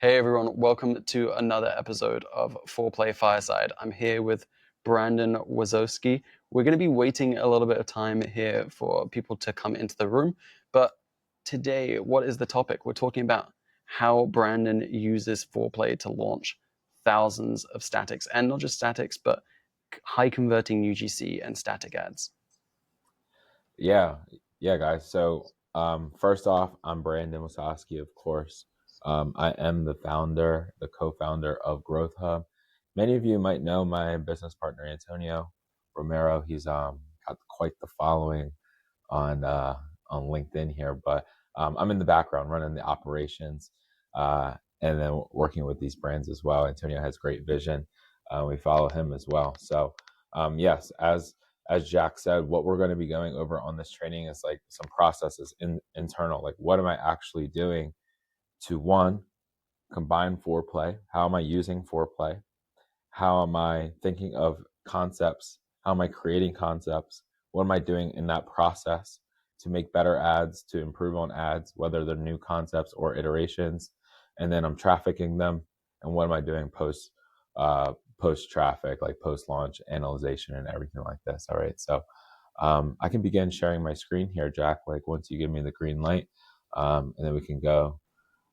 Hey everyone, welcome to another episode of Foreplay Fireside. I'm here with Brandon Wazowski. We're going to be waiting a little bit of time here for people to come into the room. But today, what is the topic? We're talking about how Brandon uses Foreplay to launch thousands of statics, and not just statics, but high converting UGC and static ads. Yeah, guys. So, first off, I'm Brandon Wasowski, of course. I am the co-founder of Growthub. Many of you might know my business partner, Antonio Romero. He's got quite the following on LinkedIn here, but I'm in the background running the operations and then working with these brands as well. Antonio has great vision. We follow him as well. So, yes, as Jack said, what we're going to be going over on this training is like some processes internal. Like, what am I actually doing to one, combine foreplay? How am I using foreplay? How am I thinking of concepts? How am I creating concepts? What am I doing in that process to make better ads, to improve on ads, whether they're new concepts or iterations? And then I'm trafficking them. And what am I doing post traffic, like post launch analyzation and everything like this? All right. So I can begin sharing my screen here, Jack. Like once you give me the green light, and then we can go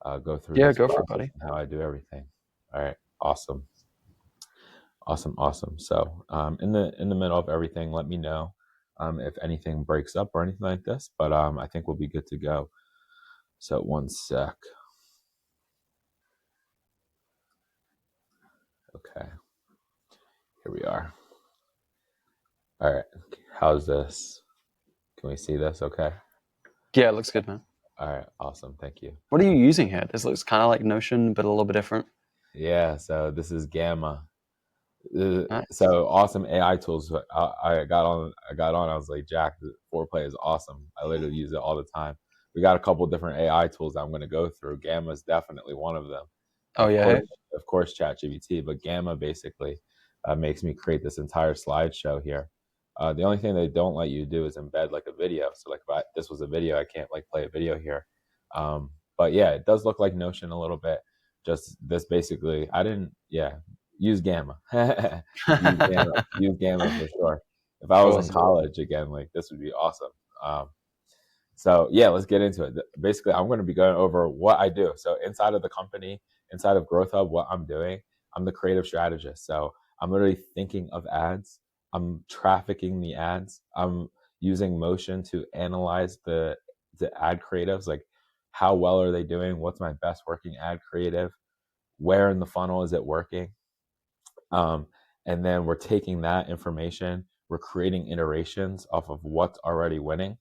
through Yeah, this go for it, process buddy. and how I do everything. All right. Awesome. Awesome. So, in the middle of everything, let me know if anything breaks up or anything like this. But I think we'll be good to go. So, one sec. Okay, here we are. All right. How's this? Can we see this? Okay. Yeah, it looks good, man. All right. Awesome. Thank you. What are you using here? This looks kind of like Notion, but a little bit different. Yeah. So this is Gamma. Nice. So awesome AI tools. I got on. I was like, Jack, the Foreplay is awesome. I literally use it all the time. We got a couple different AI tools that I'm going to go through. Gamma is definitely one of them. Oh, yeah. Hey? Of course, ChatGPT, but Gamma basically makes me create this entire slideshow here. The only thing they don't let you do is embed like a video. So like if this was a video, I can't like play a video here. But yeah, it does look like Notion a little bit. Just this basically, I didn't, yeah, use Gamma. Use Gamma for sure. If I was in Awesome. college again, like this would be awesome. So yeah, let's get into it. Basically, I'm going to be going over what I do. So inside of the company, inside of Growthub, what I'm doing, I'm the creative strategist. So I'm literally thinking of ads. I'm trafficking the ads. I'm using motion to analyze the ad creatives. Like how well are they doing? What's my best working ad creative? Where in the funnel is it working? And then we're taking that information, we're creating iterations off of what's already winning,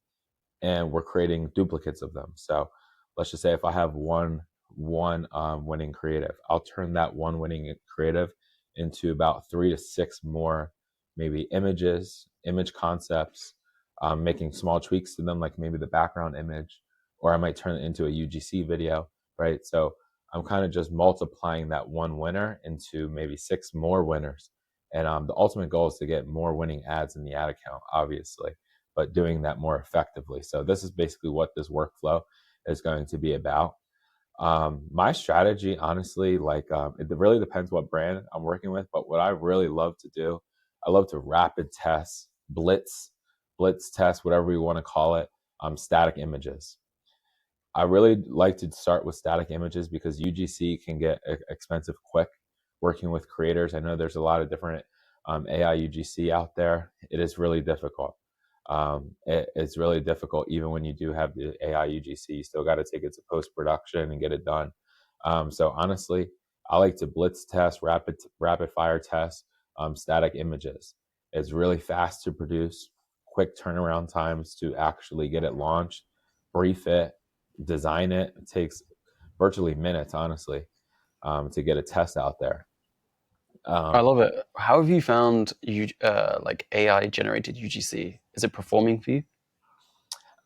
and we're creating duplicates of them. So let's just say if I have one winning creative, I'll turn that one winning creative into about 3 to 6 more, maybe image concepts, making small tweaks to them, like maybe the background image, or I might turn it into a UGC video, right? So I'm kind of just multiplying that one winner into maybe 6 more winners. And the ultimate goal is to get more winning ads in the ad account, obviously, but doing that more effectively. So this is basically what this workflow is going to be about. My strategy, honestly, like it really depends what brand I'm working with, but what I really love to do, I love to rapid test, blitz test, whatever you want to call it, static images. I really like to start with static images because UGC can get expensive quick. Working with creators, I know there's a lot of different AI UGC out there. It is really difficult. It's really difficult even when you do have the AI UGC. You still got to take it to post production and get it done. So honestly, I like to blitz test, rapid fire test static images. It's really fast to produce, quick turnaround times to actually get it launched, brief it, design it. It takes virtually minutes, honestly, to get a test out there. I love it. How have you found like AI generated UGC? Is it performing for you?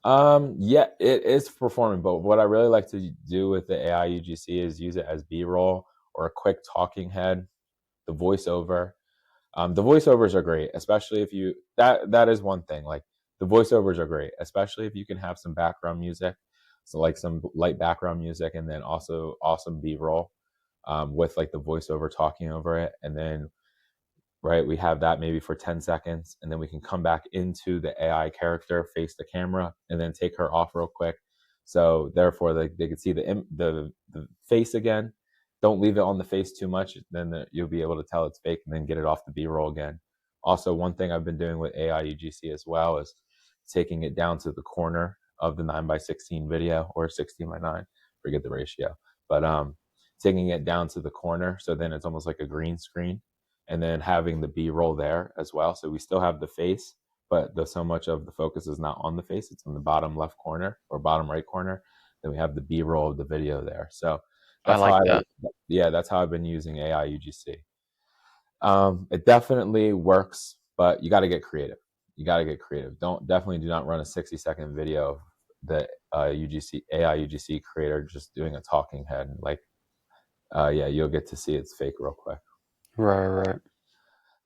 Yeah, it is performing, but what I really like to do with the AI UGC is use it as B-roll or a quick talking head, the voiceover. The voiceovers are great, especially if you that is one thing. Like the voiceovers are great, especially if you can have some background music, so like some light background music, and then also awesome B-roll. with like the voiceover talking over it. And then, right, we have that maybe for 10 seconds. And then we can come back into the AI character, face the camera, and then take her off real quick. So therefore, they can see the face again. Don't leave it on the face too much. Then you'll be able to tell it's fake, and then get it off the B-roll again. Also, one thing I've been doing with AI UGC as well is taking it down to the corner of the 9:16 video, or 16:9, forget the ratio, but taking it down to the corner. So then it's almost like a green screen, and then having the B-roll there as well. So we still have the face, but so much of the focus is not on the face, it's on the bottom left corner or bottom right corner. Then we have the B-roll of the video there. So I that's how like that. that's how I've been using AI UGC. It definitely works, but you got to get creative. You got to get creative. Definitely do not run a 60-second video of the UGC AI UGC creator just doing a talking head. Like, yeah, you'll get to see it's fake real quick. Right.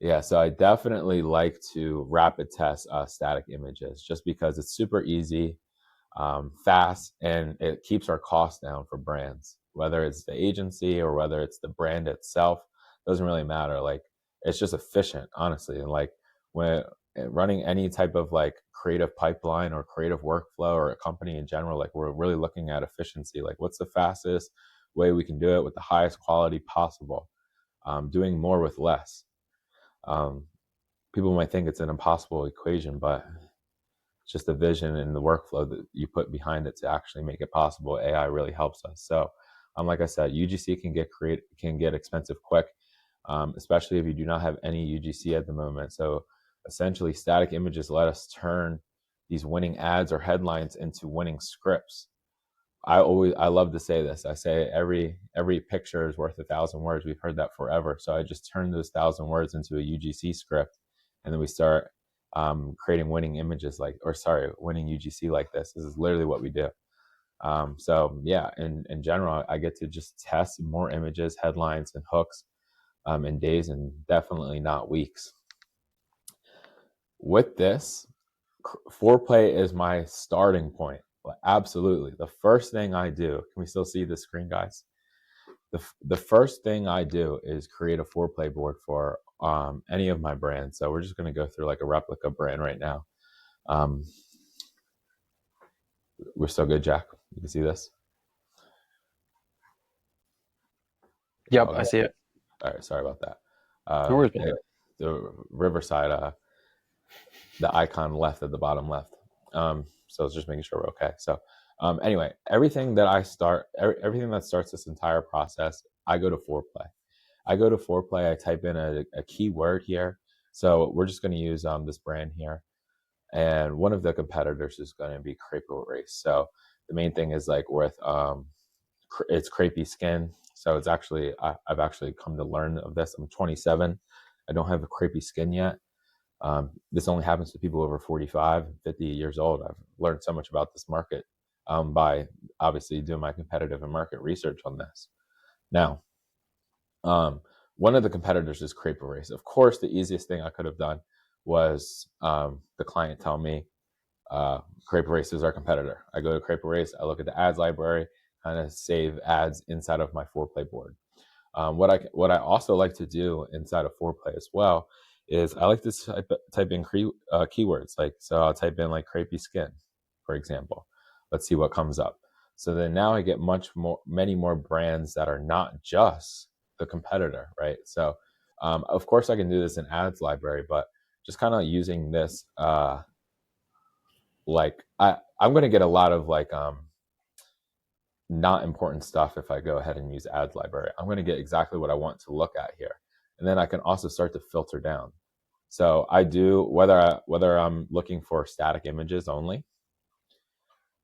Yeah, so I definitely like to rapid test static images just because it's super easy, fast, and it keeps our costs down for brands. Whether it's the agency or whether it's the brand itself, doesn't really matter. Like, it's just efficient, honestly. And like, when running any type of like creative pipeline or creative workflow, or a company in general, like, we're really looking at efficiency. Like, what's the fastest way we can do it with the highest quality possible? Doing more with less. Um, People might think it's an impossible equation, but it's just the vision and the workflow that you put behind it to actually make it possible. AI really helps us. So, like I said, UGC can get expensive quick, especially if you do not have any UGC at the moment. So essentially, static images let us turn these winning ads or headlines into winning scripts. I love to say this. I say every picture is worth 1,000 words. We've heard that forever. So I just turn those 1,000 words into a UGC script, and then we start creating winning images winning UGC like this. This is literally what we do. So yeah, in general, I get to just test more images, headlines, and hooks in days, and definitely not weeks. With this, Foreplay is my starting point. Absolutely. The first thing I do, can we still see the screen, guys? The first thing I do is create a Foreplay board for any of my brands. So we're just going to go through like a replica brand right now. We're so good, Jack. You can see this? Yep, Okay. I see it. All right. Sorry about that. No worries, man. The Riverside, the icon left at the bottom left. So I was just making sure we're okay. So anyway, everything that starts this entire process, I go to Foreplay. I type in a keyword here. So we're just going to use this brand here. And one of the competitors is going to be Crepe Race. So the main thing is like with it's crepey skin. So it's actually, I've actually come to learn of this. I'm 27. I don't have a crepey skin yet. This only happens to people over 45, 50 years old. I've learned so much about this market by obviously doing my competitive and market research on this. Now, one of the competitors is Crepe Race. Of course, the easiest thing I could have done was the client tell me Crepe Race is our competitor. I go to Crepe Race, I look at the ads library, kind of save ads inside of my Foreplay board. What I also like to do inside of Foreplay as well is I like to type in keywords. Like, so I'll type in like crepey skin, for example. Let's see what comes up. So then now I get many more brands that are not just the competitor, right? So of course I can do this in ads library, but just kind of using this, like I'm going to get a lot of like not important stuff if I go ahead and use ads library. I'm going to get exactly what I want to look at here. And then I can also start to filter down. So I do, whether I'm looking for static images only,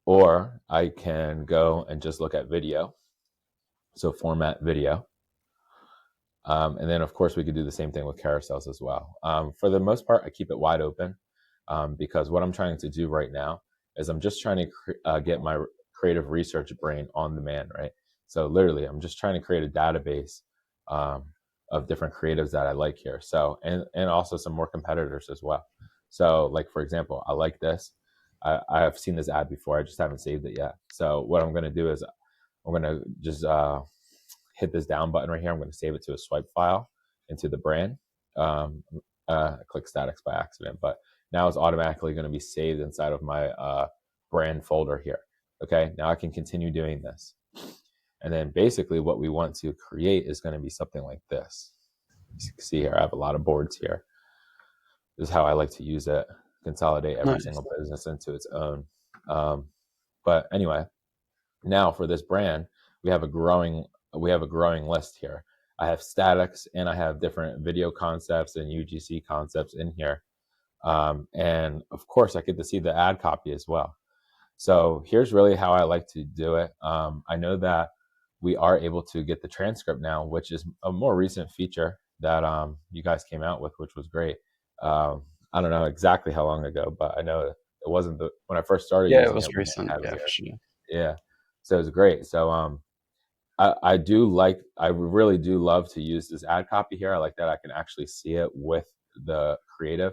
or I can go and just look at video. So format video. And then of course we could do the same thing with carousels as well. For the most part, I keep it wide open because what I'm trying to do right now is I'm just trying to get my creative research brain on demand, right? So literally, I'm just trying to create a database of different creatives that I like here. So, and also some more competitors as well. So like, for example, I like this. I have seen this ad before. I just haven't saved it yet. So what I'm going to do is I'm going to just hit this down button right here. I'm going to save it to a swipe file into the brand. I clicked statics by accident, but now it's automatically going to be saved inside of my brand folder here. Okay, now I can continue doing this. And then basically what we want to create is going to be something like this. You can see here, I have a lot of boards here. This is how I like to use it, consolidate every Nice. single business into its own. But anyway, now for this brand, we have a growing list here. I have statics and I have different video concepts and UGC concepts in here. And of course, I get to see the ad copy as well. So here's really how I like to do it. I know that we are able to get the transcript now, which is a more recent feature that you guys came out with, which was great. I don't know exactly how long ago, but I know it wasn't when I first started Yeah, it using was it, we didn't recent. have it Yeah, for here. sure. Yeah. So it's great. So I really do love to use this ad copy here. I like that I can actually see it with the creative,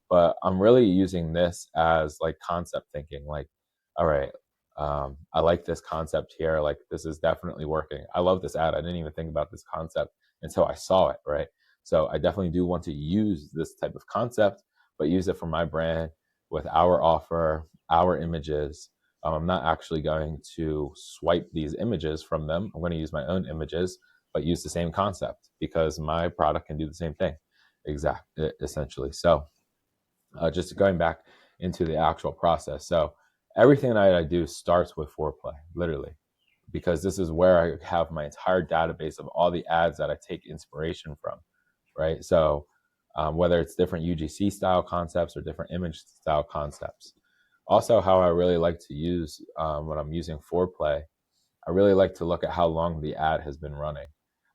but I'm really using this as like concept thinking. Like, all right, I like this concept here. Like, this is definitely working. I love this ad. I didn't even think about this concept until I saw it, right? So I definitely do want to use this type of concept, but use it for my brand with our offer, our images. I'm not actually going to swipe these images from them. I'm going to use my own images, but use the same concept because my product can do the same thing, essentially. So just going back into the actual process. So everything that I do starts with Foreplay, literally, because this is where I have my entire database of all the ads that I take inspiration from, right? So whether it's different UGC style concepts or different image style concepts. Also, how I really like to use when I'm using Foreplay, I really like to look at how long the ad has been running.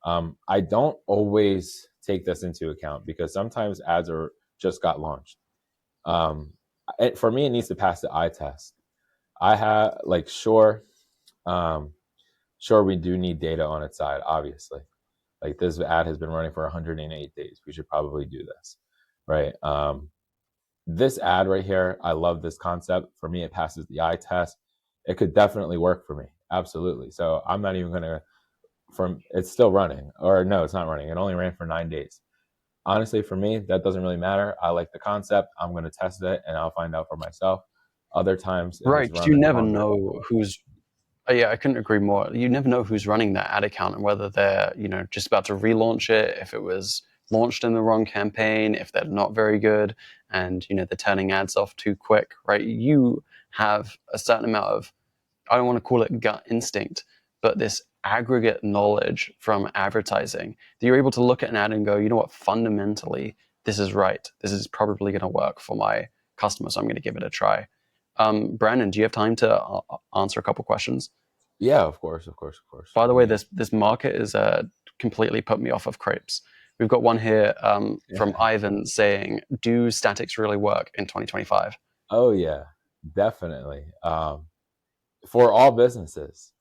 I don't always take this into account because sometimes ads are just got launched. For me, it needs to pass the eye test. I have sure we do need data on its side, obviously. Like this ad has been running for 108 days. We should probably do this, right? This ad right here, I love this concept. For me, it passes the eye test. It could definitely work for me. Absolutely. So I'm not even going to, it's still running. Or no, it's not running. It only ran for 9 days. Honestly, for me, that doesn't really matter. I like the concept. I'm going to test it and I'll find out for myself. Other times, if it's Right. You running never longer. know who's. Yeah, I couldn't agree more. You never know who's running that ad account and whether they're, just about to relaunch it, if it was launched in the wrong campaign, if they're not very good, and they're turning ads off too quick, right? You have a certain amount of, I don't want to call it gut instinct, but this aggregate knowledge from advertising that you're able to look at an ad and go, you know what, fundamentally, this is right. This is probably going to work for my customer, so I'm going to give it a try. Brandon, do you have time to answer a couple questions? Yeah, of course, of course, of course. By the Let way, me. this market is completely put me off of crepes. We've got one here from Ivan saying, "Do statics really work in 2025?" Oh yeah, definitely. For all businesses,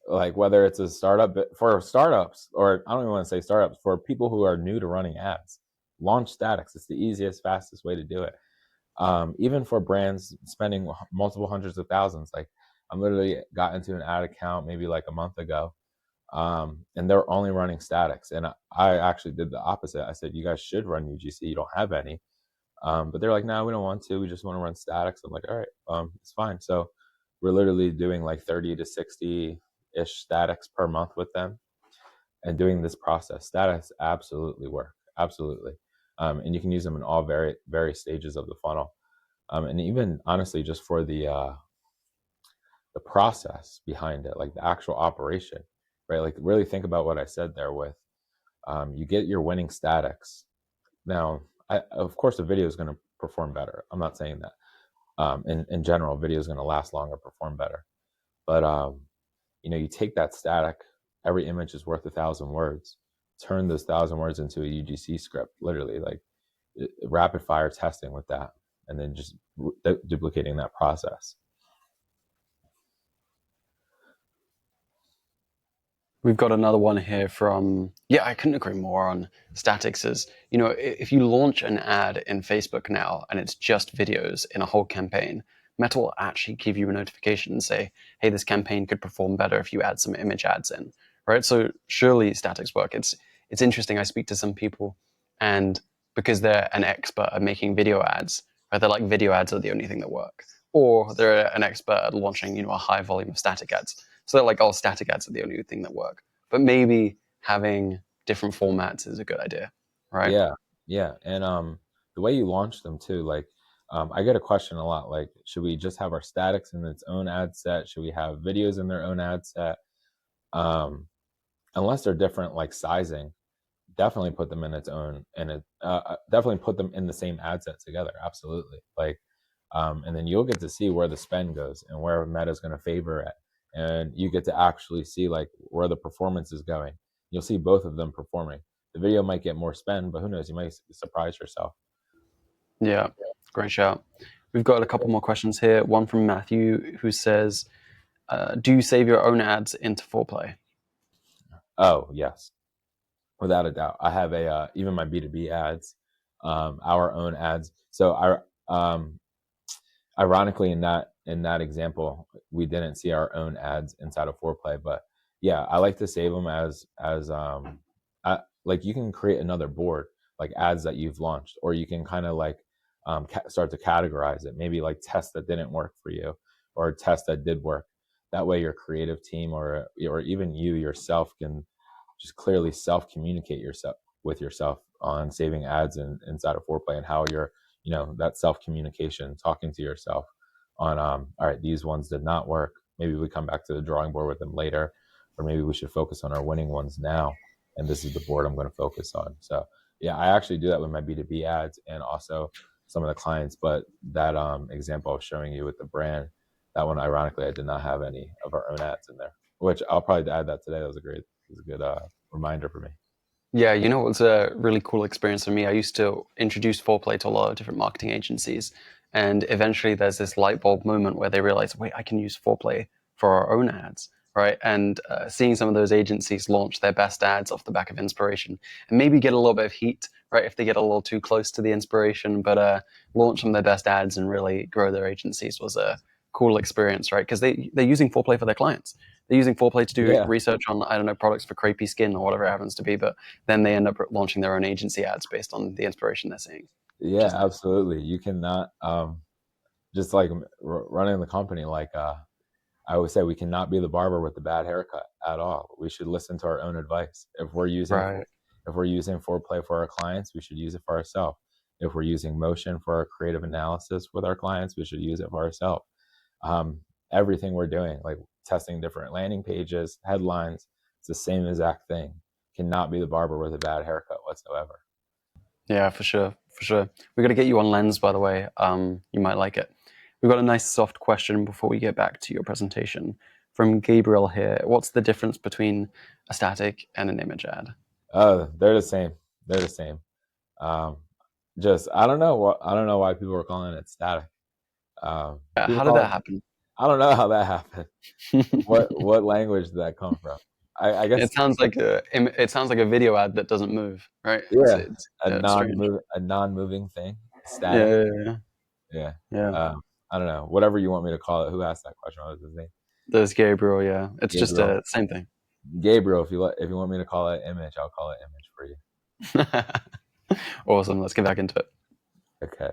like whether it's a startup, for startups, or I don't even want to say startups, for people who are new to running ads, launch statics. It's the easiest, fastest way to do it. Even for brands spending multiple hundreds of thousands, like I'm literally got into an ad account maybe like a month ago, and they're only running statics, and I actually did the opposite. I said, you guys should run UGC. You don't have any. But they're like, no, we don't want to. We just want to run statics. I'm like, all right, it's fine. So we're literally doing like 30 to 60-ish statics per month with them and doing this process. Statics absolutely work. Absolutely. And you can use them in all various stages of the funnel. And even honestly, just for the process behind it, like the actual operation, right? Like really think about what I said there with you get your winning statics. Now, of course, the video is going to perform better. I'm not saying that. In general, video is going to last longer, perform better. But you take that static. Every image is worth 1,000 words. Turn those 1,000 words into a UGC script, literally, like rapid fire testing with that, and then just duplicating that process. We've got another one here from, yeah, I couldn't agree more on statics is, if you launch an ad in Facebook now and it's just videos in a whole campaign, Meta will actually give you a notification and say, hey, this campaign could perform better if you add some image ads in, right? So surely statics work. It's interesting. I speak to some people, and because they're an expert at making video ads, right, they're like video ads are the only thing that work, or they're an expert at launching a high volume of static ads. So they're like, oh, static ads are the only thing that work. But maybe having different formats is a good idea, right? Yeah, yeah, and the way you launch them too, like I get a question a lot, like should we just have our statics in its own ad set? Should we have videos in their own ad set? Um, Unless they're different, like sizing, definitely put them in its own, and it definitely put them in the same ad set together. Absolutely, like, and then you'll get to see where the spend goes and where Meta is going to favor it, and you get to actually see like where the performance is going. You'll see both of them performing. The video might get more spend, but who knows? You might surprise yourself. Yeah, great shout. We've got a couple more questions here. One from Matthew who says, "Do you save your own ads into Foreplay?" Oh yes, without a doubt. I have a even my B2B ads, our own ads. So ironically, in that example, we didn't see our own ads inside of Foreplay, but yeah, I like to save them as like you can create another board like ads that you've launched, or you can kind of like start to categorize it, maybe like tests that didn't work for you or tests that did work. That way, your creative team or even you yourself can just clearly self communicate yourself with yourself on saving ads inside of Foreplay, and how you're that self communication, talking to yourself on all right, these ones did not work, maybe we come back to the drawing board with them later, or maybe we should focus on our winning ones now, and this is the board I'm going to focus on. So yeah, I actually do that with my B2B ads and also some of the clients. But that example I was showing you with the brand, that one, ironically, I did not have any of our own ads in there, which I'll probably add that today. That was a good reminder for me. Yeah, it was a really cool experience for me. I used to introduce Foreplay to a lot of different marketing agencies, and eventually there's this light bulb moment where they realize, wait, I can use Foreplay for our own ads, right? And seeing some of those agencies launch their best ads off the back of inspiration, and maybe get a little bit of heat, right, if they get a little too close to the inspiration, but launch some of their best ads and really grow their agencies was a cool experience, right? Because they're using Foreplay for their clients. They're using Foreplay to do Yeah, research on, I don't know, products for crepey skin or whatever it happens to be, but then they end up launching their own agency ads based on the inspiration they're seeing, which yeah, is nice. absolutely. You cannot just like running the company, like I always say, we cannot be the barber with the bad haircut at all. We should listen to our own advice. Right. If we're using Foreplay for our clients, we should use it for ourselves. If we're using motion for our creative analysis with our clients, we should use it for ourselves. um, Everything we're doing, like testing different landing pages, headlines, it's the same exact thing. Cannot be the barber with a bad haircut whatsoever. Yeah, for sure. For sure. We're going to get you on Lens, by the way. You might like it. We've got a nice soft question before we get back to your presentation from Gabriel here. What's the difference between a static and an image ad? They're the same. They're the same. Um, just I don't know why people are calling it static. People How did call that it. happen? I don't know how that happened. What language did that come from? I guess It sounds like a video ad that doesn't move, right? yeah, It's strange. a non-moving thing, Yeah, static. yeah, yeah. Yeah. Yeah. I don't know. Whatever you want me to call it. Who asked that question? What was his name? There's Gabriel. Yeah, it's just Gabriel. a same thing. Gabriel. If you want me to call it image, I'll call it image for you. Awesome. Let's get back into it. Okay.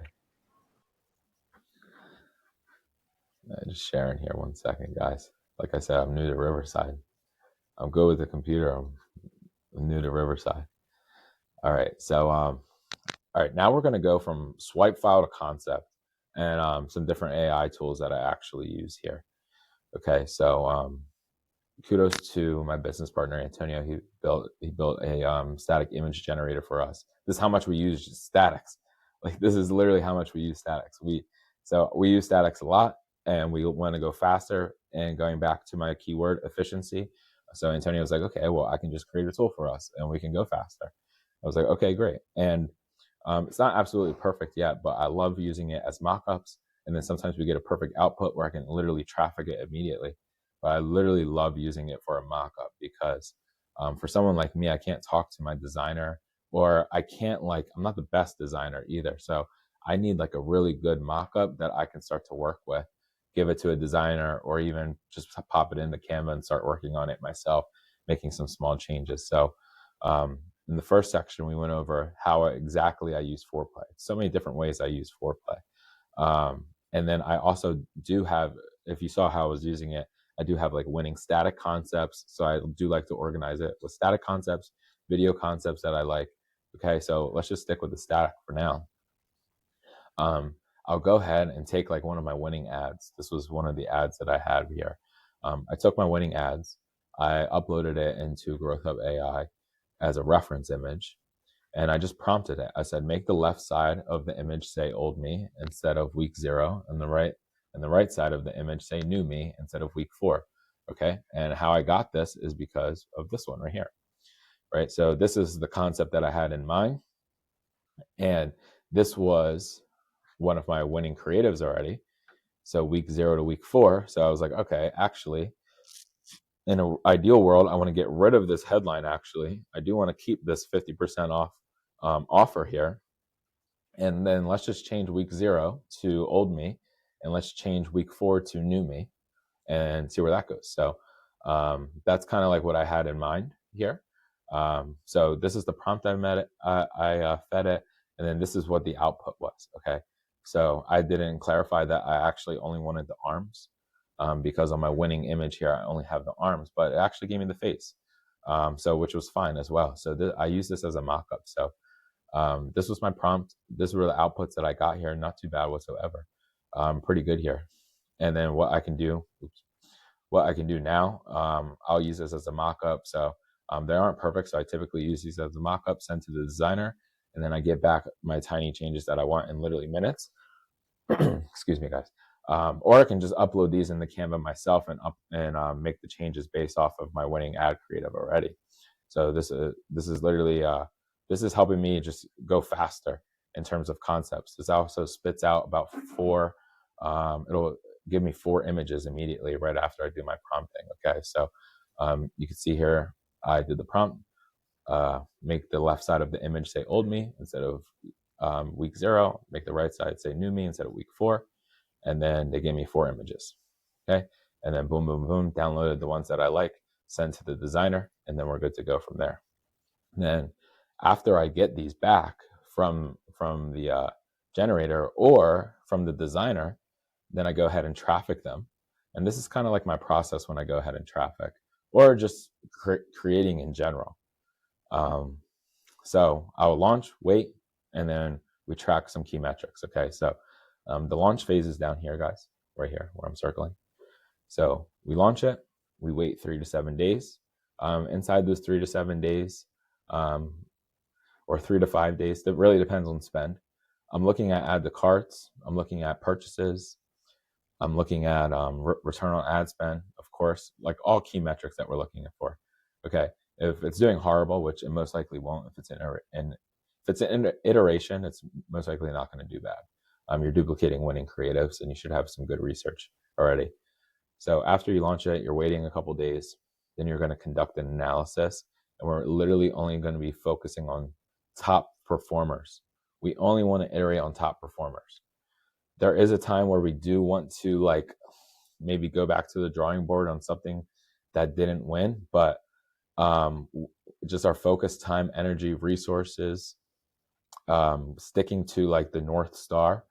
Just sharing here 1 second, guys. Like I said, I'm new to Riverside. I'm good with the computer. I'm new to Riverside. All right. So all right, now we're going to go from swipe file to concept, and some different AI tools that I actually use here. Okay, so kudos to my business partner Antonio. He built a static image generator for us. This is how much we use statics. Like this is literally how much we use statics. We use statics a lot, and we want to go faster. And going back to my keyword efficiency, so Antonio was like, okay, well I can just create a tool for us, and we can go faster. I was like, okay, great. And it's not absolutely perfect yet, but I love using it as mockups. And then sometimes we get a perfect output where I can literally traffic it immediately. But I literally love using it for a mockup because for someone like me, I can't talk to my designer, or I'm not the best designer either. So I need like a really good mockup that I can start to work with, give it to a designer, or even just pop it into Canva and start working on it myself. making some small changes. So in the first section, we went over how exactly I use Foreplay. So many different ways I use Foreplay. And then I also do have, if you saw how I was using it, I do have like winning static concepts. So I do like to organize it with static concepts, video concepts that I like. Okay, so let's just stick with the static for now. I'll go ahead and take like one of my winning ads. This was one of the ads that I had here. I took my winning ads, I uploaded it into Growthub AI as a reference image, and I just prompted it. I said, make the left side of the image say old me instead of week 0, and the right side of the image say new me instead of week 4. Okay, and how I got this is because of this one right here. Right, so this is the concept that I had in mind, and this was one of my winning creatives already. So week 0 to week 4. So I was like, okay, actually, in an ideal world, I want to get rid of this headline. Actually, I do want to keep this 50% off offer here. And then let's just change week 0 to old me, and let's change week 4 to new me, and see where that goes. So that's kind of like what I had in mind here. So this is the prompt I fed it, and then this is what the output was. Okay, so I didn't clarify that I actually only wanted the arms, because on my winning image here I only have the arms, but it actually gave me the face, so which was fine as well. So I use this as a mock-up. So this was my prompt. This were the outputs that I got here. Not too bad whatsoever. Pretty good here. And then what I can do now, I'll use this as a mock-up. So they aren't perfect, so I typically use these as a mock-up, send to the designer, and then I get back my tiny changes that I want in literally minutes. Excuse me, guys. Or I can just upload these in the Canva myself and make the changes based off of my winning ad creative already. So this is literally this is helping me just go faster in terms of concepts. This also spits out about 4. It'll give me 4 images immediately right after I do my prompting. Okay, so you can see here I did the prompt. Make the left side of the image say old me instead of week 0. Make the right side say new me instead of week 4. And then they gave me 4 images. Okay, and then boom, boom, boom, downloaded the ones that I like, send to the designer, and then we're good to go from there. And then after I get these back from the generator or from the designer, then I go ahead and traffic them. And this is kind of like my process when I go ahead and traffic, or just creating in general. So I'll launch, wait, and then we track some key metrics. Okay, so the launch phase is down here, guys, right here where I'm circling. So we launch it, we wait 3 to 7 days. Inside those 3 to 7 days, or 3 to 5 days, that really depends on spend. I'm looking at add to carts, I'm looking at purchases, I'm looking at return on ad spend, of course, like all key metrics that we're looking for. Okay, if it's doing horrible, which it most likely won't, if it's an iteration, it's most likely not going to do bad. You're duplicating winning creatives, and you should have some good research already. So after you launch it, you're waiting a couple days, then you're going to conduct an analysis, and we're literally only going to be focusing on top performers. We only want to iterate on top performers. There is a time where we do want to like maybe go back to the drawing board on something that didn't win, but just our focus, time, energy, resources, sticking to like the North Star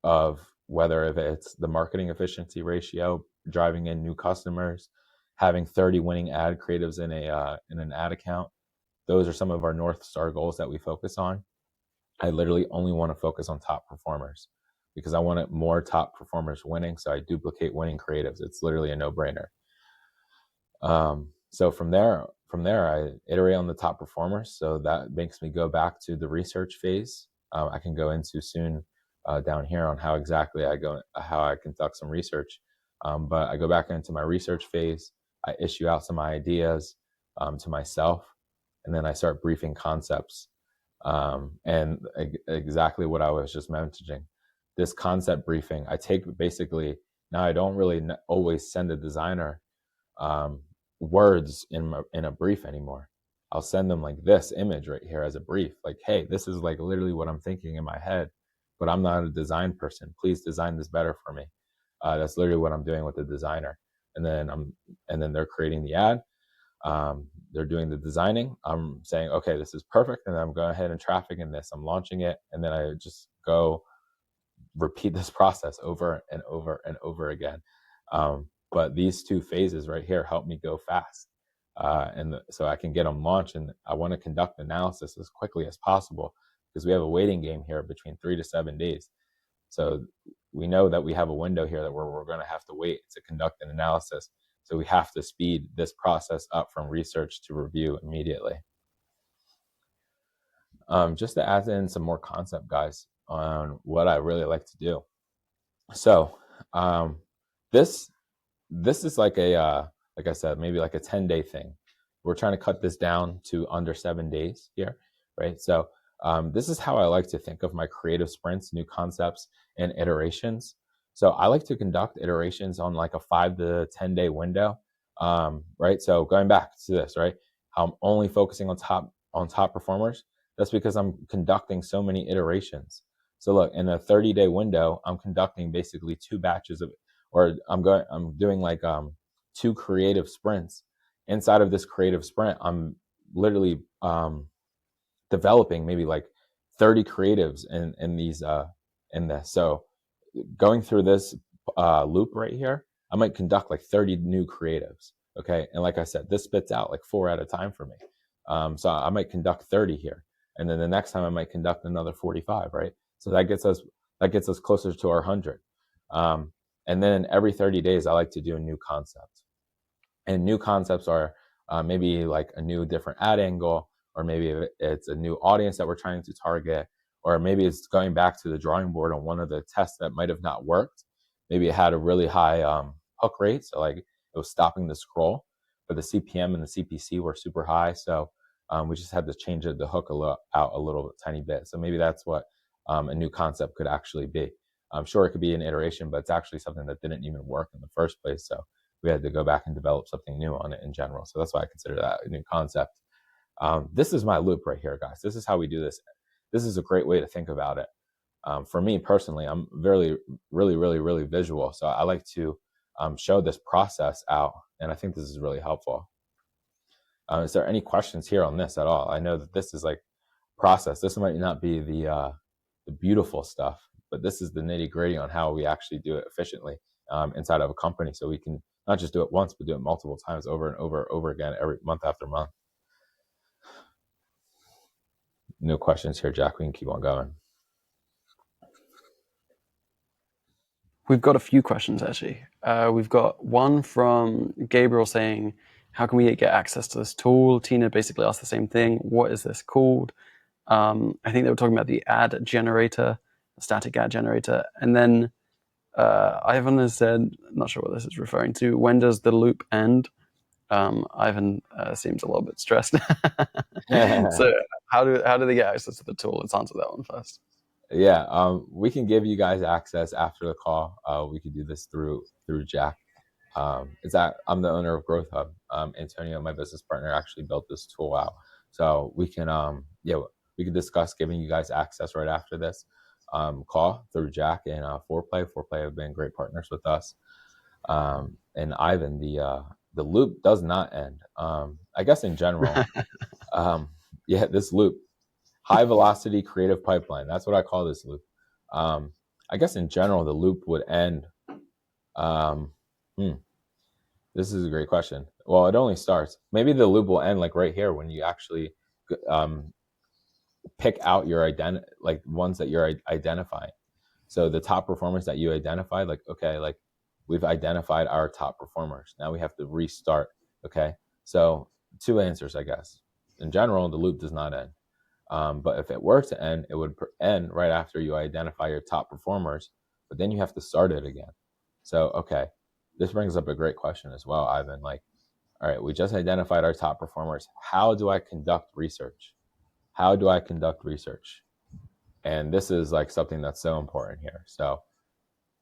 of whether if it's the marketing efficiency ratio, driving in new customers, having 30 winning ad creatives in an ad account. Those are some of our North Star goals that we focus on. I literally only want to focus on top performers because I want more top performers winning. So I duplicate winning creatives. It's literally a no-brainer. So from there, I iterate on the top performers. So that makes me go back to the research phase. I can go into soon down here on how exactly how I conduct some research. But I go back into my research phase. I issue out some ideas to myself, and then I start briefing concepts. And exactly what I was just mentioning, this concept briefing, I take basically, now I don't really always send a designer words in a brief anymore. I'll send them like this image right here as a brief, like, hey, this is like literally what I'm thinking in my head, but I'm not a design person. Please design this better for me. That's literally what I'm doing with the designer. And then they're creating the ad. They're doing the designing. I'm saying, okay, this is perfect, and I'm going ahead and trafficking this. I'm launching it, and then I just go repeat this process over and over and over again. But these two phases right here help me go fast. So I can get them launched, and I want to conduct analysis as quickly as possible because we have a waiting game here between 3 to 7 days. So we know that we have a window here that we're going to have to wait to conduct an analysis. So we have to speed this process up from research to review immediately. Just to add in some more concept, guys, on what I really like to do. So this is like like I said, maybe like a 10-day thing. We're trying to cut this down to under 7 days here, right? So this is how I like to think of my creative sprints, new concepts, and iterations. So I like to conduct iterations on like a 5 to 10-day window, right? So going back to this, right? I'm only focusing on top performers. That's because I'm conducting so many iterations. So look, in a 30-day window, I'm conducting basically 2 batches of, or I'm doing like 2 creative sprints. Inside of this creative sprint, I'm literally developing maybe like 30 creatives in this. So going through this loop right here, I might conduct like 30 new creatives. Okay, and like I said, this spits out like 4 at a time for me. So I might conduct 30 here, and then the next time I might conduct another 45. Right, so that gets us closer to our 100. And then every 30 days, I like to do a new concept. And new concepts are maybe like a new different ad angle, or maybe it's a new audience that we're trying to target, or maybe it's going back to the drawing board on one of the tests that might have not worked. Maybe it had a really high hook rate, so like it was stopping the scroll, but the CPM and the CPC were super high. So we just had to change the hook out a little tiny bit. So maybe that's what a new concept could actually be. I'm sure it could be an iteration, but it's actually something that didn't even work in the first place. So we had to go back and develop something new on it in general. So that's why I consider that a new concept. This is my loop right here, guys. This is how we do this. This is a great way to think about it. For me personally, I'm really, really, really, really visual. So I like to show this process out, and I think this is really helpful. Is there any questions here on this at all? I know that this is like process. This might not be the beautiful stuff, but this is the nitty gritty on how we actually do it efficiently inside of a company. So we can not just do it once, but do it multiple times over and over and over again every month after month. No questions here, Jack. We can keep on going. We've got a few questions, actually. We've got one from Gabriel saying, how can we get access to this tool? Tina basically asked the same thing. What is this called? I think they were talking about the ad generator, the static ad generator. And then Ivan has said, not sure what this is referring to, when does the loop end? Ivan seems a little bit stressed. So how do they get access to the tool? Let's answer that one first. Yeah, we can give you guys access after the call. We could do this through Jack. I'm the owner of Growthub. Antonio, my business partner, actually built this tool out. So we can we can discuss giving you guys access right after this call through Jack and Foreplay. Foreplay have been great partners with us. And Ivan, the loop does not end. I guess in general, this loop, high velocity creative pipeline. That's what I call this loop. I guess in general, the loop would end. This is a great question. Well, it only starts. Maybe the loop will end like right here when you actually pick out your like ones that you're identifying. So the top performers that you identified, like, okay, like we've identified our top performers. Now we have to restart. Okay. So 2 answers, I guess. In general, the loop does not end. But if it were to end, it would end right after you identify your top performers, but then you have to start it again. So, okay, this brings up a great question as well, Ivan. Like, all right, we just identified our top performers. How do I conduct research? How do I conduct research? And this is like something that's so important here. So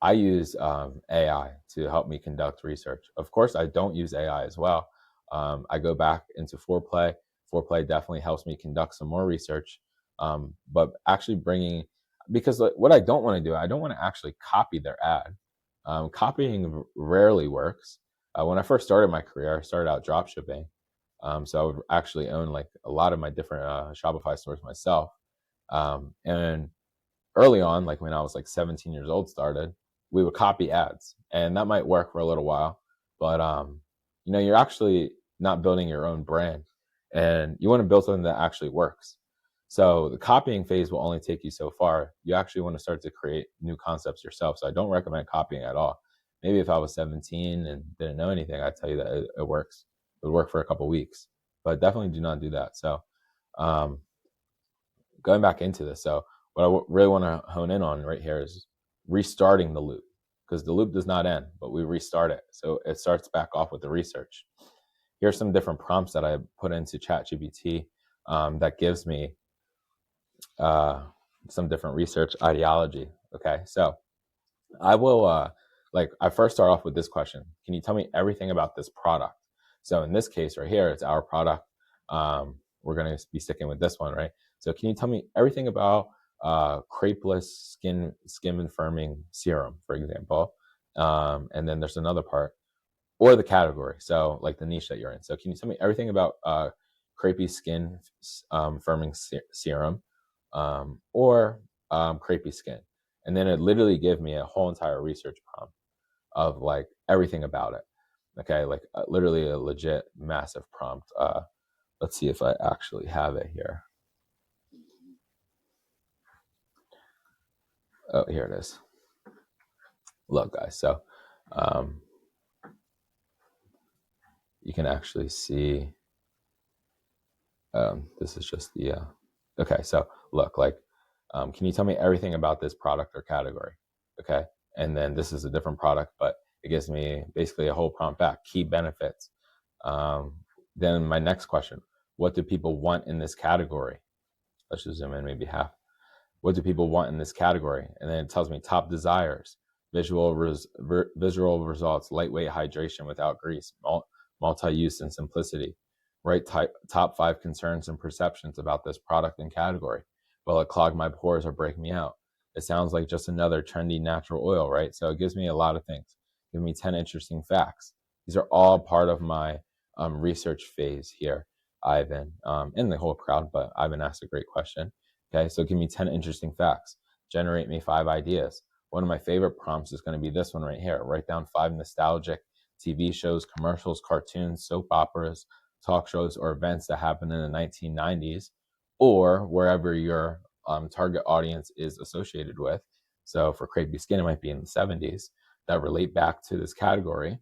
I use AI to help me conduct research. Of course, I don't use AI as well. I go back into Foreplay. Foreplay definitely helps me conduct some more research. But actually because what I don't want to do, I don't want to actually copy their ad. Copying rarely works. When I first started my career, I started out drop shipping. So I would actually own like a lot of my different Shopify stores myself. And early on, like when I was like 17 years old, started, we would copy ads, and that might work for a little while, but you're actually not building your own brand, and you want to build something that actually works. So the copying phase will only take you so far. You actually want to start to create new concepts yourself. So I don't recommend copying at all. Maybe if I was 17 and didn't know anything, I'd tell you that it works. It would work for a couple of weeks, but definitely do not do that. So um, going back into this, so what I really want to hone in on right here is restarting the loop, because the loop does not end, but we restart it. So it starts back off with the research. Here's some different prompts that I put into ChatGPT that gives me some different research ideology. Okay, so I will I first start off with this question: can you tell me everything about this product? So in this case right here, it's our product. We're going to be sticking with this one, right? So can you tell me everything about crepeless skin firming serum, for example? And then there's another part, or the category. So like the niche that you're in. So can you tell me everything about crepey skin firming serum, or crepey skin? And then it literally gave me a whole entire research prompt of like everything about it. Okay, like literally a legit massive prompt. Let's see if I actually have it here. Oh, here it is. Look, guys. So you can actually see. This is just the. Okay, so look, like, can you tell me everything about this product or category? Okay, and then this is a different product, but it gives me basically a whole prompt back. Key benefits. Then my next question: what do people want in this category? Let's just zoom in maybe half. What do people want in this category? And then it tells me top desires, visual results, lightweight hydration without grease, multi-use and simplicity. Right, top 5 concerns and perceptions about this product and category. Will it clog my pores or break me out? It sounds like just another trendy natural oil, right? So it gives me a lot of things. Give me 10 interesting facts. These are all part of my research phase here, Ivan, and the whole crowd, but Ivan asked a great question. Okay, so give me 10 interesting facts. Generate me 5 ideas. One of my favorite prompts is going to be this one right here. Write down 5 nostalgic TV shows, commercials, cartoons, soap operas, talk shows, or events that happened in the 1990s, or wherever your target audience is associated with. So for crepey skin, it might be in the 70s, that relate back to this category.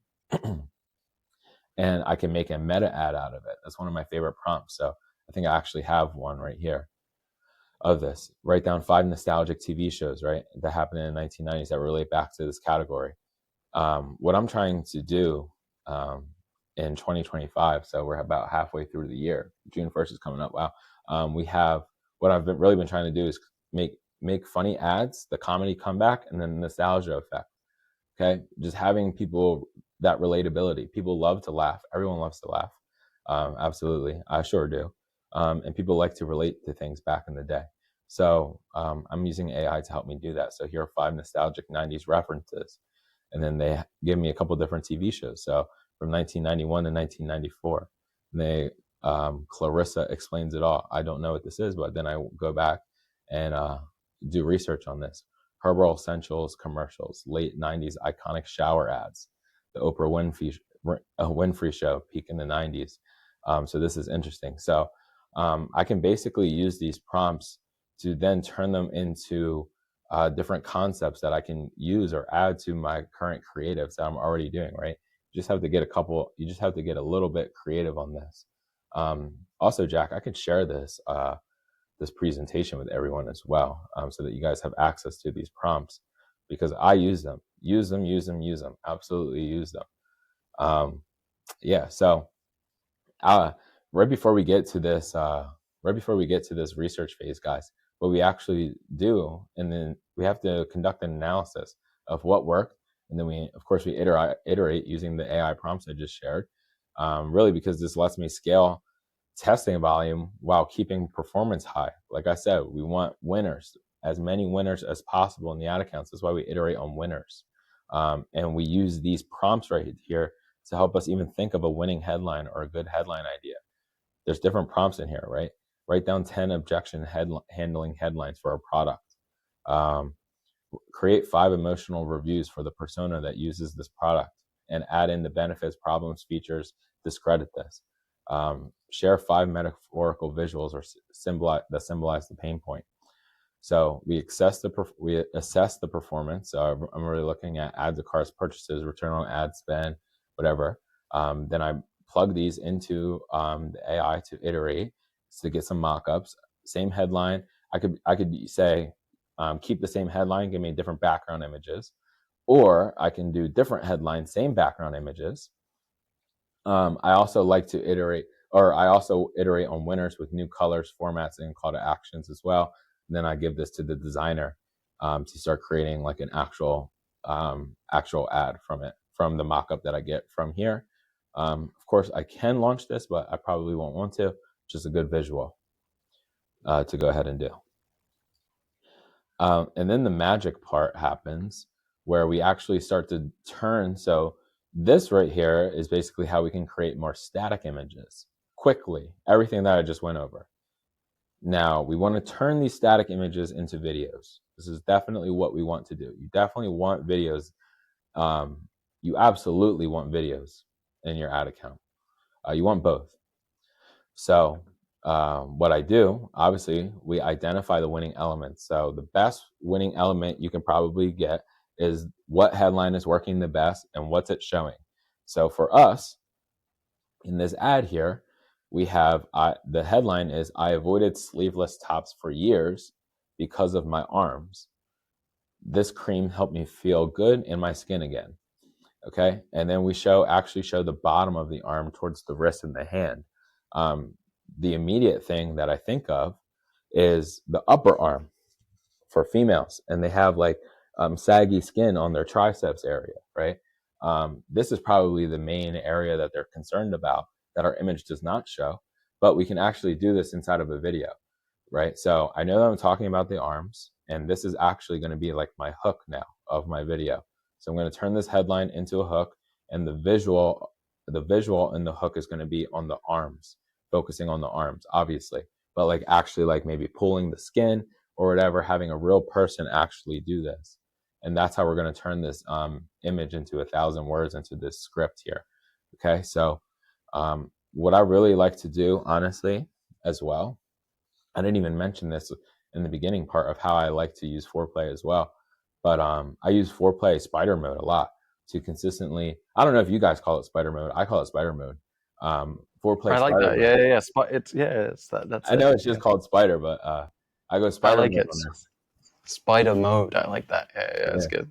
And I can make a meta ad out of it. That's one of my favorite prompts. So I think I actually have one right here of this. Write down 5 nostalgic TV shows, right, that happened in the 1990s that relate back to this category. What I'm trying to do in 2025, so we're about halfway through the year. June 1st is coming up. Wow. We have, what I've really been trying to do is make funny ads, the comedy comeback, and then the nostalgia effect. Okay, just having people, that relatability. People love to laugh. Everyone loves to laugh. Absolutely, I sure do. And people like to relate to things back in the day. So I'm using AI to help me do that. So here are 5 nostalgic 90s references. And then they give me a couple different TV shows. So from 1991 to 1994. And they, Clarissa Explains It All. I don't know what this is, but then I go back and do research on this. Herbal Essentials commercials, late 90s iconic shower ads, the Oprah Winfrey Show, peak in the 90s. So this is interesting. So I can basically use these prompts to then turn them into different concepts that I can use or add to my current creatives that I'm already doing, right? You just have to get a little bit creative on this. Also, Jack, I could share this presentation with everyone as well, so that you guys have access to these prompts, because I use them, absolutely use them. Yeah. So right before we get to this, research phase, guys, what we actually do, and then we have to conduct an analysis of what worked, and then of course we iterate using the AI prompts I just shared, really because this lets me scale testing volume while keeping performance high. Like I said, we want winners, as many winners as possible in the ad accounts. That's why we iterate on winners. And we use these prompts right here to help us even think of a winning headline or a good headline idea. There's different prompts in here, right? Write down 10 objection handling headlines for a product. Create 5 emotional reviews for the persona that uses this product, and add in the benefits, problems, features, discredit this. Share 5 metaphorical visuals or symbolize the pain point. So we assess the performance. So I'm really looking at add to carts purchases, return on ad spend, whatever. Then I plug these into the AI to iterate to get some mock-ups. Same headline. I could say keep the same headline, give me different background images, or I can do different headlines, same background images. I also like to iterate on winners with new colors, formats, and call to actions as well. And then I give this to the designer to start creating like an actual ad from the mockup that I get from here. Of course, I can launch this, but I probably won't want to. Just a good visual to go ahead and do. And then the magic part happens where we actually start to turn. So this right here is basically how we can create more static images quickly, everything that I just went over. Now we want to turn these static images into videos. This is definitely what we want to do. You definitely want videos. You absolutely want videos in your ad account. You want both. So what I do, obviously, we identify the winning elements. So the best winning element you can probably get is what headline is working the best and what's it showing. So for us, in this ad here, we have the headline is I avoided sleeveless tops for years because of my arms. This cream helped me feel good in my skin again. Okay, and then we actually show the bottom of the arm towards the wrist and the hand. The immediate thing that I think of is the upper arm for females, and they have like saggy skin on their triceps area, right? This is probably the main area that they're concerned about that our image does not show, but we can actually do this inside of a video, right? So I know that I'm talking about the arms, and this is actually going to be like my hook now of my video. So I'm going to turn this headline into a hook, and the visual in the hook is going to be on the arms, focusing on the arms, obviously, but like actually like maybe pulling the skin or whatever, having a real person actually do this. And that's how we're going to turn this image into 1,000 words into this script here. Okay, so what I really like to do, honestly, as well, I didn't even mention this in the beginning part of how I like to use Foreplay as well. But I use Foreplay spider mode a lot to consistently. I don't know if you guys call it spider mode. I call it spider mode. Foreplay I like spider that. mode. It's that. That's I know it. it's just called spider, but I go I spider like mode it. on this. Spider mode. I like that. Yeah, it's Yeah.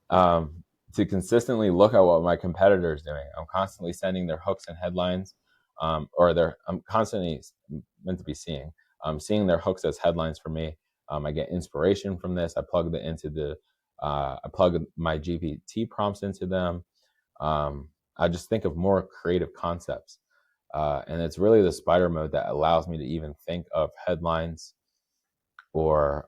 good. To consistently look at what my competitor is doing. I'm constantly sending their hooks and headlines, I'm constantly meant to be seeing. Seeing their hooks as headlines for me. I get inspiration from this. I plug I plug my GPT prompts into them. I just think of more creative concepts. And it's really the spider mode that allows me to even think of headlines or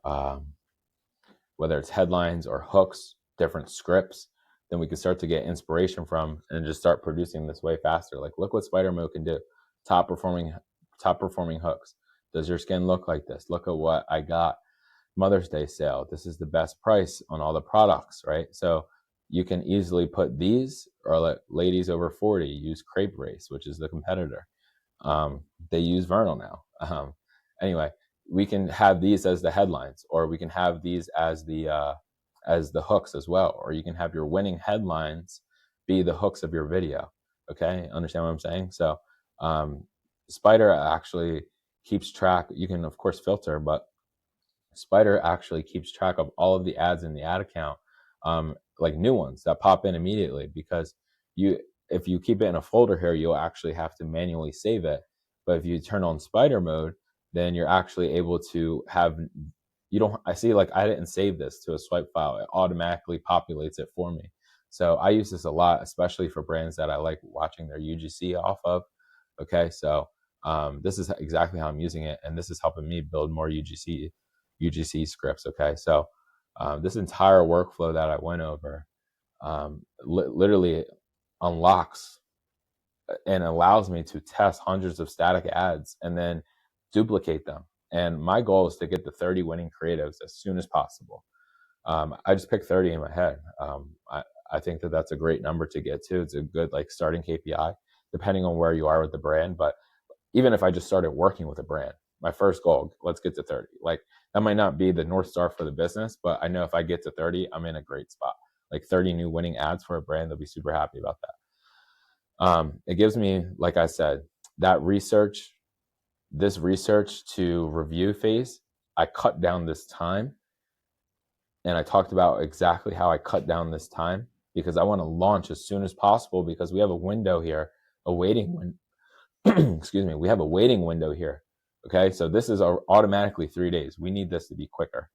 whether it's headlines or hooks, different scripts, then we can start to get inspiration from and just start producing this way faster. Like, look what Spider Mode can do. Top performing, top performing hooks. Does your skin look like this? Look at what I got. Mother's Day sale. This is the best price on all the products, right? So you can easily put these, or like ladies over 40 use Crepe Race, which is the competitor. They use Vernal now. Anyway, we can have these as the headlines, or we can have these as the hooks as well, or you can have your winning headlines be the hooks of your video. Okay, understand what I'm saying? So Spider actually keeps track. You can of course filter, but Spider actually keeps track of all of the ads in the ad account, like new ones that pop in immediately, because if you keep it in a folder here, you'll actually have to manually save it. But if you turn on Spider mode, then you're actually able to have, you don't, I see like I didn't save this to a swipe file. It automatically populates it for me. So I use this a lot, especially for brands that I like watching their UGC off of. Okay, so this is exactly how I'm using it, and this is helping me build more UGC scripts. Okay, so this entire workflow that I went over literally unlocks and allows me to test hundreds of static ads and then duplicate them. And my goal is to get to 30 winning creatives as soon as possible. I just picked 30 in my head. I think that that's a great number to get to. It's a good like starting KPI, depending on where you are with the brand. But even if I just started working with a brand, my first goal, let's get to 30. Like that might not be the North Star for the business, but I know if I get to 30, I'm in a great spot. Like 30 new winning ads for a brand, they'll be super happy about that. It gives me, like I said, that this research to review phase, I cut down this time. And I talked about exactly how I cut down this time because I want to launch as soon as possible because we have a window here, a waiting window. Excuse me. We have a waiting window here. Okay. So this is automatically 3 days. We need this to be quicker,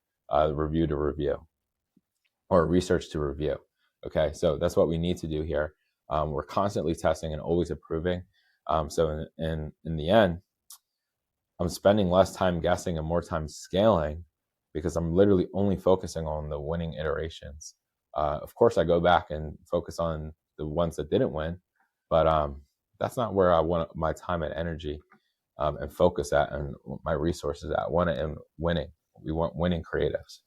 review to review or research to review. Okay. So that's what we need to do here. We're constantly testing and always improving. So in the end, I'm spending less time guessing and more time scaling because I'm literally only focusing on the winning iterations. Of course, I go back and focus on the ones that didn't win, but that's not where I want my time and energy and focus at and my resources at. I want it in winning. We want winning creatives.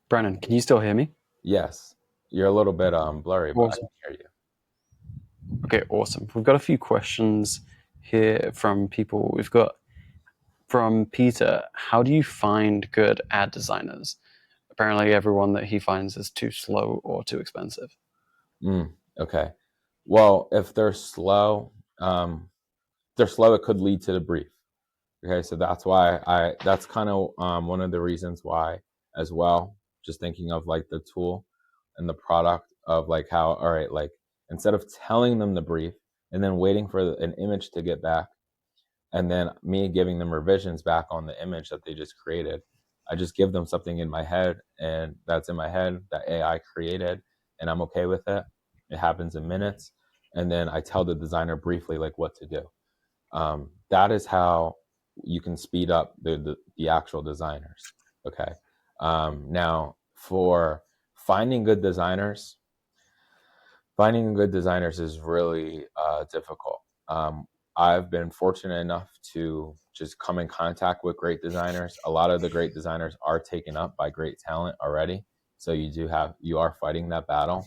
Brandon, can you still hear me? Yes, you're a little bit blurry, but I Awesome. can hear you. Okay, awesome. We've got a few questions here from people. We've got from Peter, how do you find good ad designers? Apparently everyone that he finds is too slow or too expensive. Okay. Well, if they're slow, it could lead to the brief. Okay, so that's why that's kind of one of the reasons why as well, just thinking of like the tool and the product of like how, all right, like instead of telling them the brief and then waiting for an image to get back and then me giving them revisions back on the image that they just created, I just give them something in my head and that's in my head that AI created and I'm okay with it. It happens in minutes. And then I tell the designer briefly like what to do. That is how you can speed up the actual designers. Okay. Now for finding good designers, is really difficult. I've been fortunate enough to just come in contact with great designers. A lot of the great designers are taken up by great talent already. So you are fighting that battle.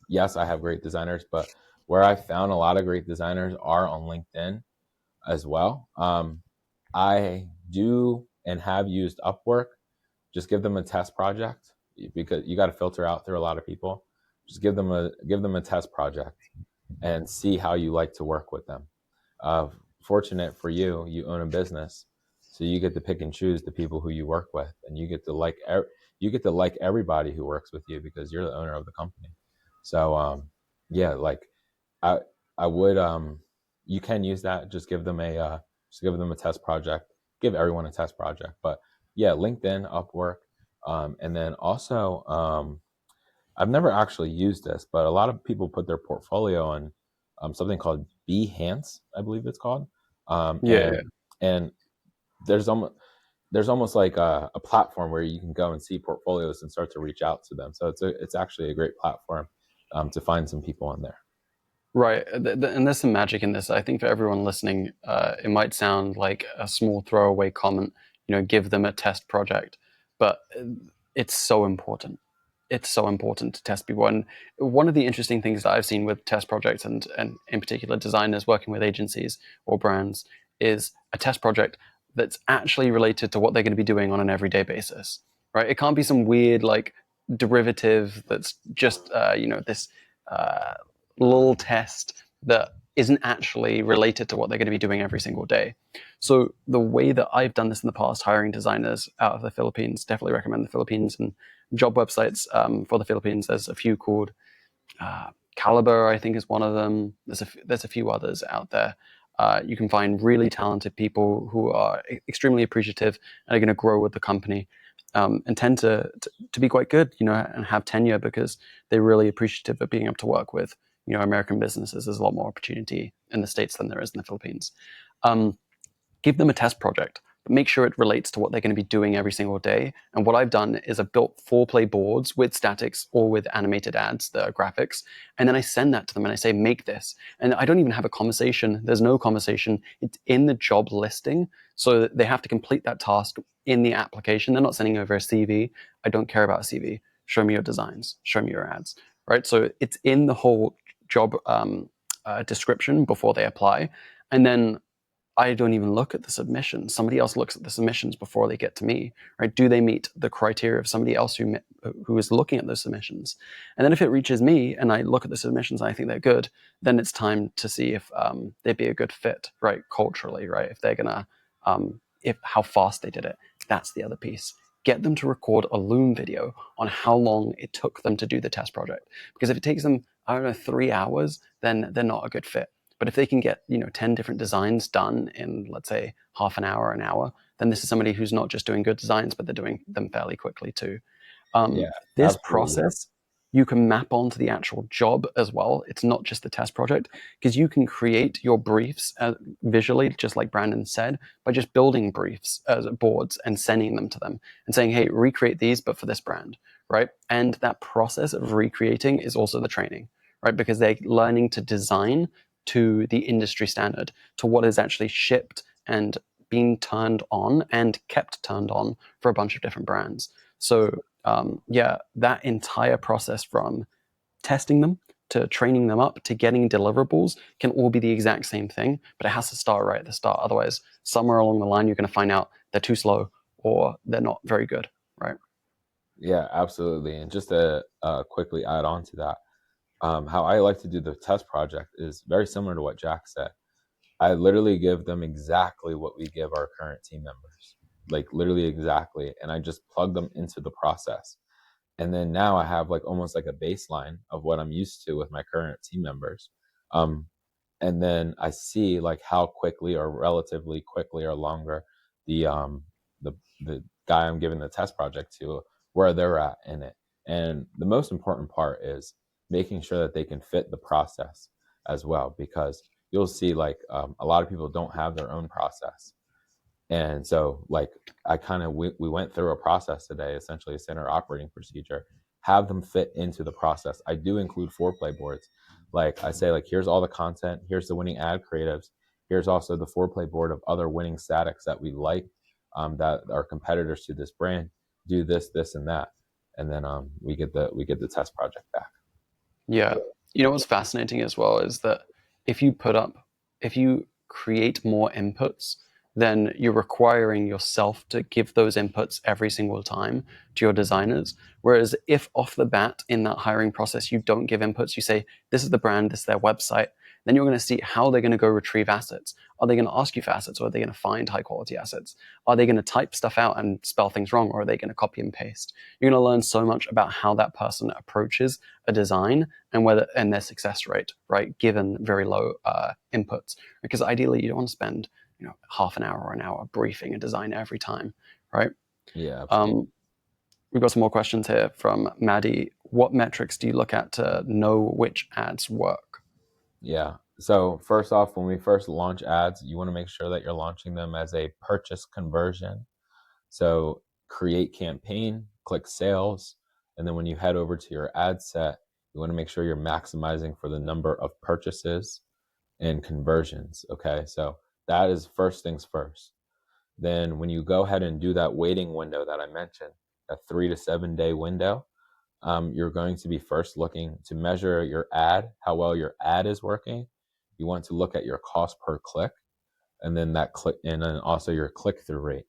Yes, I have great designers, but where I found a lot of great designers are on LinkedIn as well. I do and have used Upwork. Just give them a test project because you got to filter out through a lot of people. Just give them a test project and see how you like to work with them. Fortunate for you, you own a business, so you get to pick and choose the people who you work with, and you get to like everybody who works with you because you're the owner of the company. So yeah, like I I would you can use that. Just give them a test project. Give everyone a test project. But yeah, LinkedIn, Upwork, and then also I've never actually used this, but a lot of people put their portfolio on something called Behance, I believe it's called. Um, Yeah, and and there's almost like a platform where you can go and see portfolios and start to reach out to them. So it's actually a great platform to find some people on there. right. And there's some magic in this. I think for everyone listening, it might sound like a small throwaway comment, give them a test project, but it's so important. It's so important to test people. And one of the interesting things that I've seen with test projects and in particular designers working with agencies or brands is a test project that's actually related to what they're going to be doing on an everyday basis, right? It can't be some weird like derivative that's just this uh, little test that isn't actually related to what they're going to be doing every single day. So the way that I've done this in the past, hiring designers out of the Philippines, definitely recommend the Philippines and job websites for the Philippines. There's a few called Caliber, I think, is one of them. There's a few others out there. You can find really talented people who are extremely appreciative and are going to grow with the company. and tend to be quite good, and have tenure because they're really appreciative of being able to work with, American businesses. There's a lot more opportunity in the States than there is in the Philippines. Give them a test project, but make sure it relates to what they're going to be doing every single day. And what I've done is I've built Foreplay boards with statics or with animated ads, the graphics, and then I send that to them and I say, make this. And I don't even have a conversation. There's no conversation. It's in the job listing. So they have to complete that task in the application. They're not sending over a CV. I don't care about a CV. Show me your designs. Show me your ads. Right. So it's in the whole job description before they apply. And then I don't even look at the submissions. Somebody else looks at the submissions before they get to me, right? Do they meet the criteria of somebody else who is looking at those submissions? And then if it reaches me and I look at the submissions and I think they're good, then it's time to see if they'd be a good fit, right? Culturally, right? If they're gonna, if how fast they did it. That's the other piece. Get them to record a Loom video on how long it took them to do the test project. Because if it takes them, I don't know, 3 hours, then they're not a good fit. But if they can get 10 different designs done in, let's say, half an hour, then this is somebody who's not just doing good designs, but they're doing them fairly quickly too. Yeah, This absolutely. process you can map onto the actual job as well. It's not just the test project, because you can create your briefs visually, just like Brandon said, by just building briefs as boards and sending them to them and saying, hey, recreate these, but for this brand, right? And that process of recreating is also the training, right? Because they're learning to design to the industry standard, to what is actually shipped and being turned on and kept turned on for a bunch of different brands. So yeah, that entire process from testing them to training them up to getting deliverables can all be the exact same thing, but it has to start right at the start. Otherwise, somewhere along the line, you're going to find out they're too slow or they're not very good, right? Yeah, absolutely. And just to quickly add on to that, how I like to do the test project is very similar to what Jack said. I literally give them exactly what we give our current team members, like literally exactly. And I just plug them into the process. And then now I have like almost like a baseline of what I'm used to with my current team members. Um, and then I see like how quickly or relatively quickly or longer the um the the guy I'm giving the test project to, where they're at in it. And the most important part is making sure that they can fit the process as well, because you'll see like a lot of people don't have their own process. And so, like, we went through a process today, essentially a standard operating procedure, have them fit into the process. I do include foreplay boards. Like I say, like, here's all the content, here's the winning ad creatives, here's also the foreplay board of other winning statics that we like, that are competitors to this brand. Do this, this, and that, and then we get the test project back. Yeah. You know what's fascinating as well is that if you put up, if you create more inputs, then you're requiring yourself to give those inputs every single time to your designers. Whereas if off the bat in that hiring process you don't give inputs, you say, this is the brand, this is their website, then you're going to see how they're going to go retrieve assets. Are they going to ask you for assets, or are they going to find high quality assets? Are they going to type stuff out and spell things wrong, or are they going to copy and paste? You're going to learn so much about how that person approaches a design and their success rate, right? Given very low inputs, because ideally you don't want to spend half an hour or an hour briefing a design every time, right? Yeah, absolutely. Um, we've got some more questions here from Maddie. What metrics do you look at to know which ads work? Yeah. So first off, when we first launch ads, you want to make sure that you're launching them as a purchase conversion. So create campaign, click sales, and then when you head over to your ad set, you want to make sure you're maximizing for the number of purchases and conversions. Okay. So that is first things first. Then when you go ahead and do that waiting window that I mentioned, that 3 to 7 day window, you're going to be first looking to measure your ad, how well your ad is working. You want to look at your cost per click, and then that click, and then also your click through rate.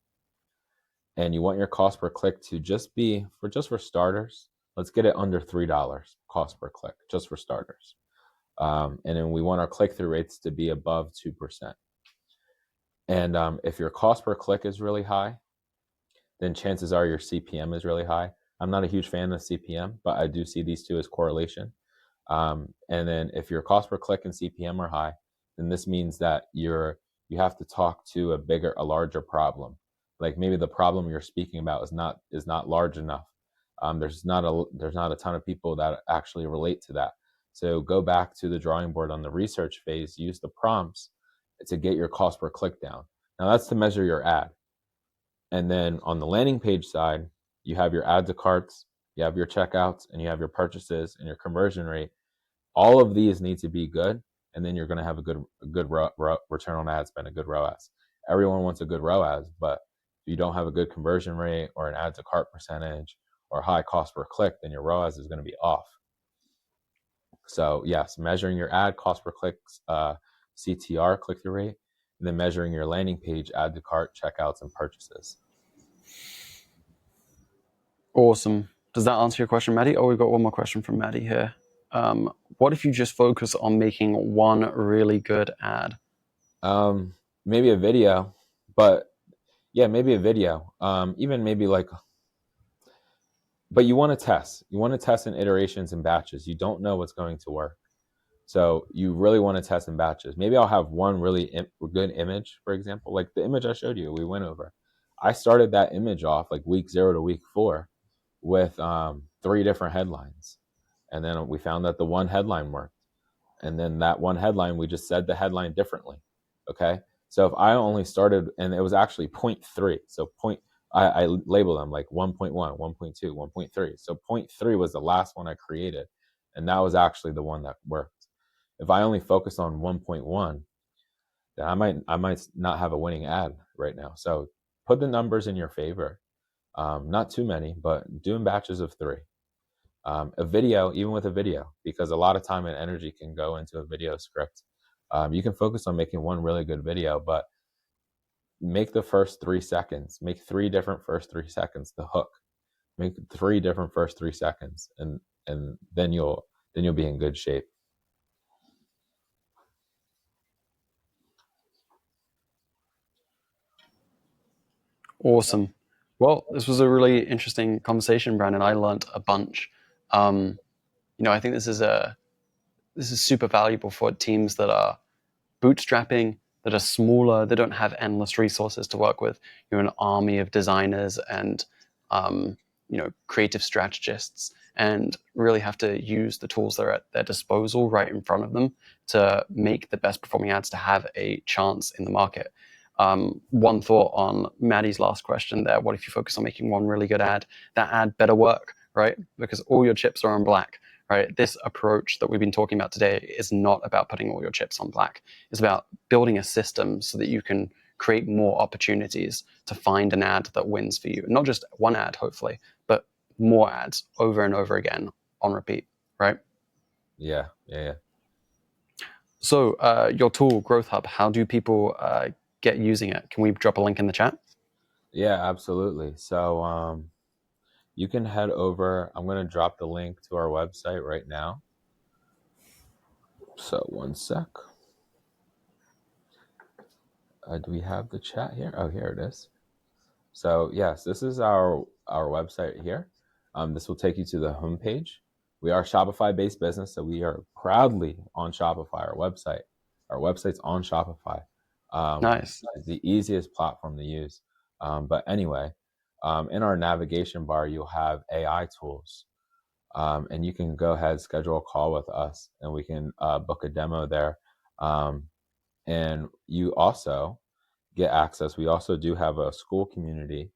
And you want your cost per click to just be for starters. Let's get it under $3 cost per click, just for starters. And then we want our click through rates to be above 2%. And if your cost per click is really high, then chances are your CPM is really high. I'm not a huge fan of CPM, but I do see these two as correlation. And then if your cost per click and CPM are high, then this means that you have to talk to a larger problem. Like maybe the problem you're speaking about is not large enough. There's not a ton of people that actually relate to that. So go back to the drawing board on the research phase. Use the prompts to get your cost per click down. Now that's to measure your ad. And then on the landing page side, you have your add to carts, you have your checkouts, and you have your purchases and your conversion rate. All of these need to be good, and then you're going to have a good return on ad spend, a good ROAS. Everyone wants a good ROAS, but if you don't have a good conversion rate or an add to cart percentage or high cost per click, then your ROAS is going to be off. So yes, measuring your ad cost per click, CTR, click through rate, and then measuring your landing page, add to cart, checkouts, and purchases. Awesome. Does that answer your question, Maddie? Oh, we've got one more question from Maddie here. What if you just focus on making one really good ad? Maybe a video, but yeah, maybe a video. Even maybe like, but you want to test. You want to test in iterations and batches. You don't know what's going to work. So you really want to test in batches. Maybe I'll have one really good image, for example, like the image I showed you, we went over. I started that image off like week 0 to week 4 with 3 different headlines. And then we found that the one headline worked. And then that one headline, we just said the headline differently. Okay. So if I only started, and it was actually 0.3. So I labeled them like 1.1, 1.2, 1.3. So 0.3 was the last one I created. And that was actually the one that worked. If I only focus on 1.1, then I might not have a winning ad right now. So put the numbers in your favor. Not too many, but doing batches of 3. A video, even with a video, because a lot of time and energy can go into a video script. You can focus on making one really good video, but make the first 3 seconds, make 3 different first 3 seconds, the hook, make 3 different first 3 seconds, and then you'll be in good shape. Awesome. Well, this was a really interesting conversation, Brandon. I learned a bunch. I think this is super valuable for teams that are bootstrapping, that are smaller, that don't have endless resources to work with. You're an army of designers and creative strategists, and really have to use the tools that are at their disposal right in front of them to make the best performing ads to have a chance in the market. One thought on Maddie's last question there: what if you focus on making one really good ad? That ad better work, right? Because all your chips are on black. Right? This approach that we've been talking about today is not about putting all your chips on black. It's about building a system so that you can create more opportunities to find an ad that wins for you. Not just one ad, hopefully, but more ads over and over again on repeat, right? Yeah. So your tool, Growthub, how do people get using it? Can we drop a link in the chat? Yeah, absolutely. So you can head over. I'm going to drop the link to our website right now. So one sec. Do we have the chat here? Oh, here it is. So yes, this is our website here. This will take you to the homepage. We are a Shopify-based business, so we are proudly on Shopify. Our website's on Shopify. Nice. It's the easiest platform to use. But anyway, in our navigation bar, you'll have AI tools. And you can go ahead, schedule a call with us, and we can book a demo there. And you also get access. We also do have a school community.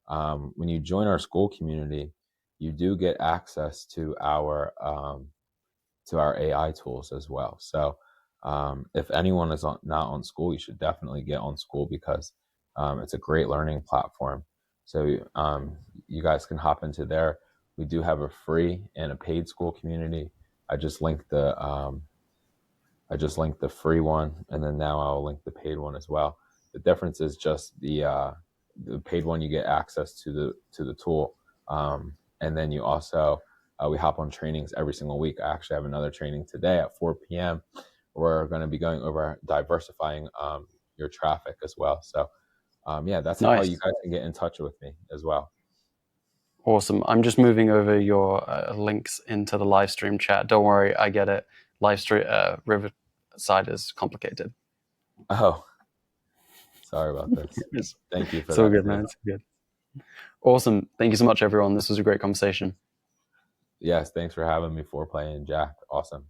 When you join our school community, you do get access to our AI tools as well. So if anyone is not on school, you should definitely get on school because it's a great learning platform. So you guys can hop into there. We do have a free and a paid school community. I just linked the free one, and then now I'll link the paid one as well. The difference is just the paid one, you get access to the tool, and then you also we hop on trainings every single week. I actually have another training today at 4 p.m. We're going to be going over diversifying your traffic as well. So yeah, that's how Nice. you guys can get in touch with me as well. Awesome. I'm just moving over your links into the live stream chat. Don't worry, I get it. Live stream Riverside is complicated. Oh, Sorry about this. It's, Thank you for it's all that good, too. man. It's good. Awesome. Thank you so much, everyone. This was a great conversation. Yes, thanks for having me, Foreplay and Jack. Awesome.